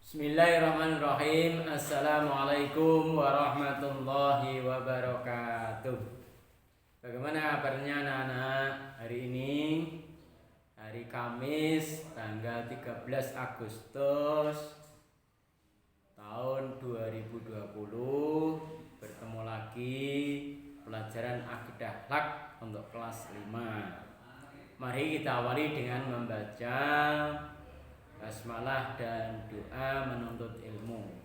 Bismillahirrahmanirrahim. Assalamualaikum warahmatullahi wabarakatuh. Bagaimana kabarnya anak-anak? Hari ini hari Kamis tanggal 13 Agustus tahun 2020. Bertemu lagi pelajaran akidah akhlak untuk kelas 5. Mari kita awali dengan membaca basmalah dan doa menuntut ilmu.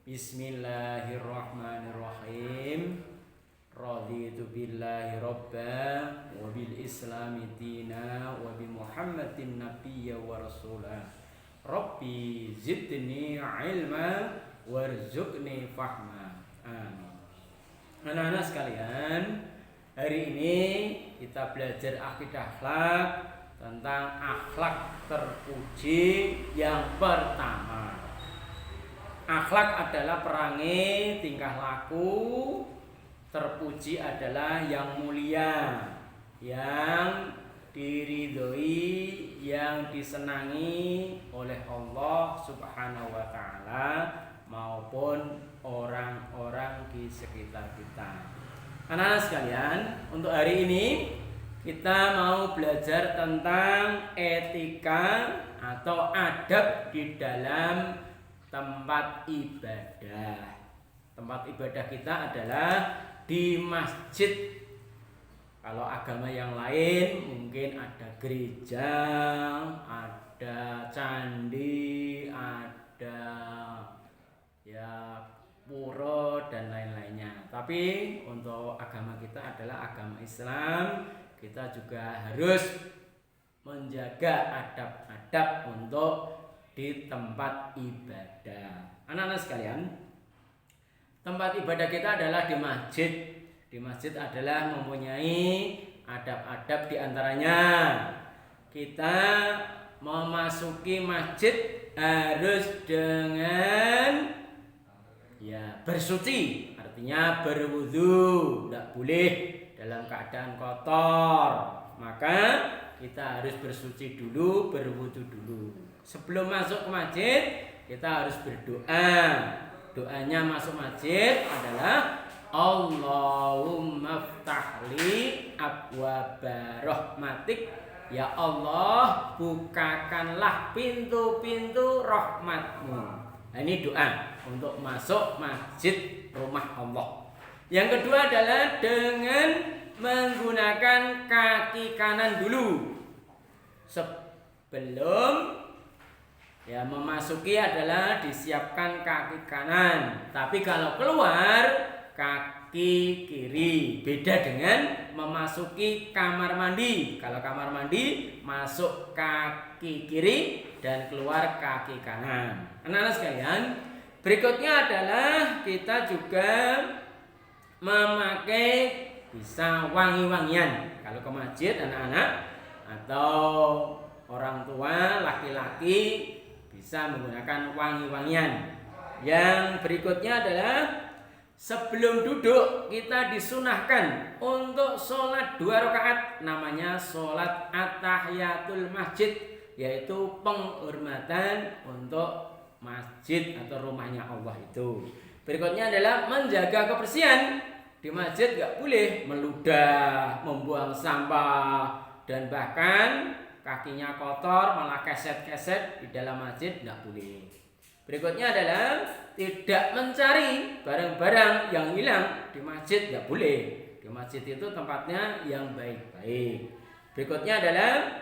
Bismillahirrahmanirrahim. Raditu billahi robba wa bil islami dina wa bi muhammadin nabiyya wa rasulah. Rabbi zidni ilma warzuqni fahma. Amin. Anak-anak sekalian, hari ini kita belajar akidah akhlak tentang akhlak terpuji yang pertama. Akhlak adalah perangai tingkah laku, terpuji adalah yang mulia, yang diridhoi, yang disenangi oleh Allah Subhanahu wa taala maupun orang-orang di sekitar kita. Anak-anak sekalian, untuk hari ini kita mau belajar tentang etika atau adab di dalam tempat ibadah. Tempat ibadah kita adalah di masjid. Kalau agama yang lain mungkin ada gereja, ada candi, ada pura dan lain-lainnya. Tapi untuk agama kita adalah agama Islam. Kita juga harus menjaga adab-adab untuk di tempat ibadah. Anak-anak sekalian, tempat ibadah kita adalah di masjid. Di masjid adalah mempunyai adab-adab, di antaranya kita memasuki masjid harus dengan bersuci, artinya berwudu, tidak boleh dalam keadaan kotor. Maka kita harus bersuci dulu, berwudu dulu. Sebelum masuk ke masjid, kita harus berdoa. Doanya masuk masjid adalah Allahumma ftahli abwaba rahmatik. Ya Allah, bukakanlah pintu-pintu rahmatmu. Nah, ini doa untuk masuk masjid rumah Allah. Yang kedua adalah dengan menggunakan kaki kanan dulu. Sebelum memasuki adalah disiapkan kaki kanan. Tapi kalau keluar kaki kiri. Beda dengan memasuki kamar mandi. Kalau kamar mandi masuk kaki kiri dan keluar kaki kanan. Anak-anak sekalian, berikutnya adalah kita juga memakai bisa wangi-wangian. Kalau ke masjid anak-anak atau orang tua laki-laki bisa menggunakan wangi-wangian. Yang berikutnya adalah sebelum duduk kita disunahkan untuk sholat 2 rakaat, namanya sholat at-tahiyatul masjid, yaitu penghormatan untuk masjid atau rumahnya Allah itu. Berikutnya adalah menjaga kebersihan. Di masjid gak boleh meludah, membuang sampah, dan bahkan kakinya kotor malah keset-keset di dalam masjid gak boleh. Berikutnya adalah tidak mencari barang-barang yang hilang di masjid, gak boleh. Di masjid itu tempatnya yang baik-baik. Berikutnya adalah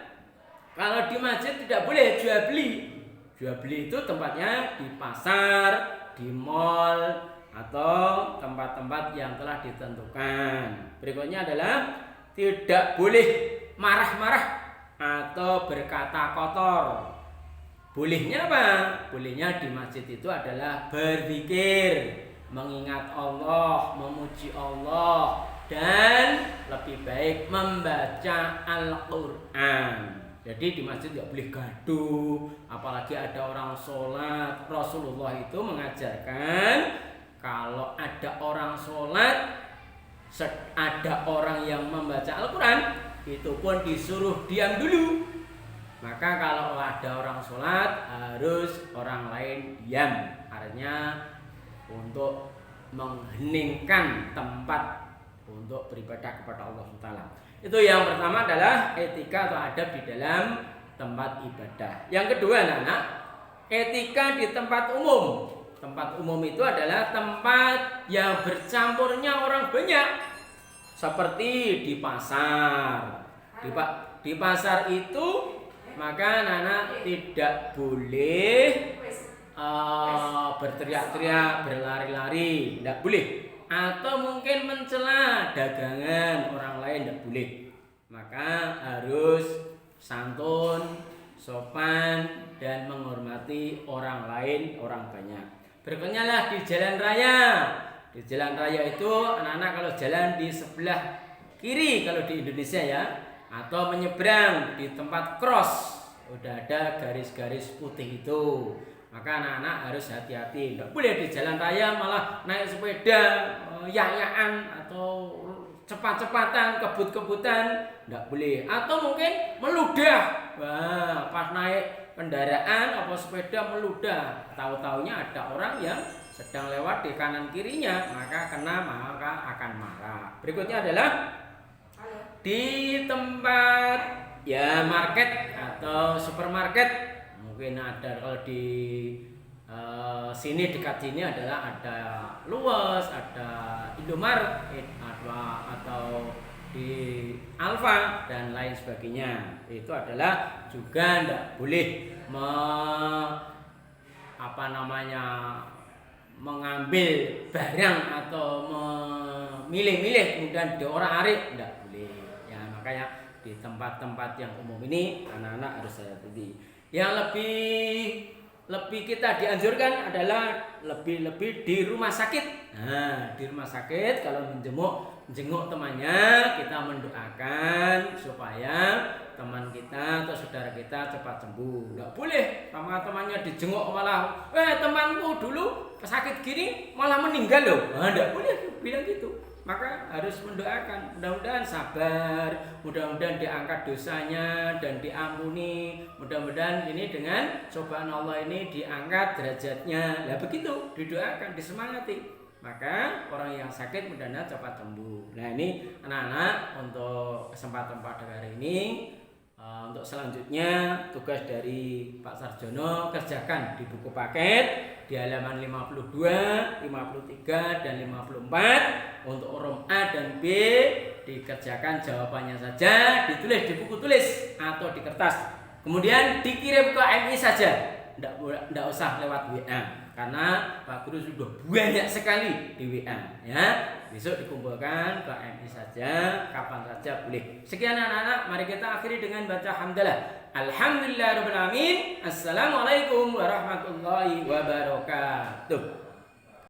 kalau di masjid tidak boleh jual beli. Jual beli itu tempatnya di pasar, di mall, atau tempat-tempat yang telah ditentukan. Berikutnya adalah tidak boleh marah-marah atau berkata kotor. Bolehnya apa? Bolehnya di masjid itu adalah berzikir, mengingat Allah, memuji Allah, dan lebih baik membaca Al-Quran. Jadi di masjid gak boleh gaduh, apalagi ada orang sholat. Rasulullah itu mengajarkan kalau ada orang sholat, ada orang yang membaca Al-Quran, itu pun disuruh diam dulu. Maka kalau ada orang sholat harus orang lain diam. Artinya untuk mengheningkan tempat untuk beribadah kepada Allah Taala. Itu yang pertama adalah etika atau adab di dalam tempat ibadah. Yang kedua anak-anak, etika di tempat umum. Tempat umum itu adalah tempat yang bercampurnya orang banyak. Seperti di pasar. Di pasar itu maka anak-anak tidak boleh berteriak-teriak, berlari-lari, tidak boleh. Atau mungkin mencela dagangan orang lain, tidak boleh. Maka harus santun, sopan, dan menghormati orang lain, orang banyak. Berikutnya lah di jalan raya. Di jalan raya itu anak-anak kalau jalan di sebelah kiri kalau di Indonesia ya, atau menyeberang di tempat cross udah ada garis-garis putih itu, maka anak-anak harus hati-hati. Tidak boleh di jalan raya malah naik sepeda yak-yakan atau cepat-cepatan, kebut-kebutan, tidak boleh. Atau mungkin meludah. Wah, pas naik kendaraan atau sepeda meludah, tahu-taunya ada orang yang sedang lewat di kanan kirinya, maka akan marah. Berikutnya adalah di tempat ya market atau supermarket. Mungkin ada kalau di sini dekat sini adalah ada Luas, ada Indomaret, atau di Alfa dan lain sebagainya. Itu adalah juga tidak boleh mengambil barang atau memilih-milih kemudian diorak-arik, tidak boleh. Ya, makanya di tempat-tempat yang umum ini anak-anak harus hati-hati. Yang lebih kita dianjurkan adalah lebih di rumah sakit. Nah, di rumah sakit kalau menjenguk temannya, kita mendoakan supaya teman kita atau saudara kita cepat sembuh. Enggak boleh sama temannya dijenguk malah, temanku dulu sakit gini malah meninggal loh. Nah, enggak boleh bilang gitu. Maka harus mendoakan, mudah-mudahan sabar, mudah-mudahan diangkat dosanya dan diampuni, mudah-mudahan ini dengan cobaan Allah ini diangkat derajatnya. Lah begitu, didoakan, disemangati. Maka orang yang sakit mudah-mudahan cepat sembuh. Nah, ini anak-anak untuk kesempatan pada hari ini. Untuk selanjutnya tugas dari Pak Sarjono kerjakan di buku paket di halaman 52, 53 dan 54. Untuk huruf A dan B dikerjakan jawabannya saja, ditulis di buku tulis atau di kertas. Kemudian dikirim ke MI saja. Tidak usah lewat WA karena Pak Guru sudah banyak sekali di WA ya. Besok dikumpulkan ke MI saja, kapan saja boleh. Sekian anak-anak, mari kita akhiri dengan baca hamdalah. Alhamdulillahirabbil alamin. Assalamualaikum warahmatullahi wabarakatuh.